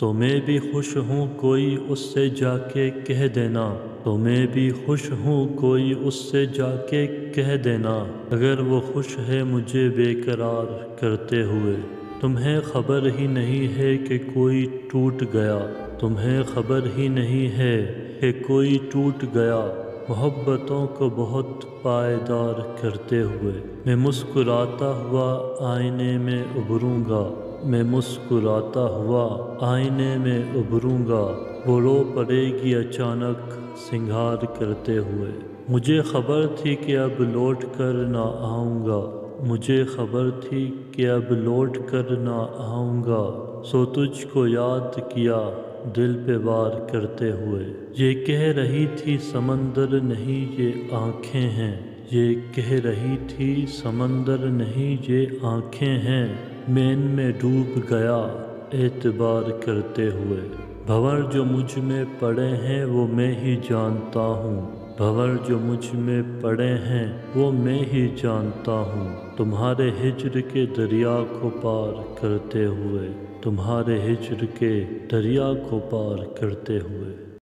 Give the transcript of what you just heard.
تو میں بھی خوش ہوں کوئی اس سے جا کے کہہ دینا، تو میں بھی خوش ہوں کوئی اس سے جا کے کہہ دینا، اگر وہ خوش ہے مجھے بے قرار کرتے ہوئے۔ تمہیں خبر ہی نہیں ہے کہ کوئی ٹوٹ گیا، تمہیں خبر ہی نہیں ہے کہ کوئی ٹوٹ گیا، محبتوں کو بہت پائیدار کرتے ہوئے۔ میں مسکراتا ہوا آئینے میں ابھروں گا، میں مسکراتا ہوا آئینے میں ابھروں گا، وہ رو پڑے گی اچانک سنگھار کرتے ہوئے۔ مجھے خبر تھی کہ اب لوٹ کر نہ آؤں گا، مجھے خبر تھی کہ اب لوٹ کر نہ آؤں گا، سو تجھ کو یاد کیا دل پہ وار کرتے ہوئے۔ یہ کہہ رہی تھی سمندر نہیں یہ آنکھیں ہیں، یہ کہہ رہی تھی سمندر نہیں یہ آنکھیں ہیں، میں ان میں ڈوب گیا اعتبار کرتے ہوئے۔ بھنور جو مجھ میں پڑے ہیں وہ میں ہی جانتا ہوں، بھنور جو مجھ میں پڑے ہیں وہ میں ہی جانتا ہوں، تمہارے ہجر کے دریا کو پار کرتے ہوئے، تمہارے ہجر کے دریا کو پار کرتے ہوئے۔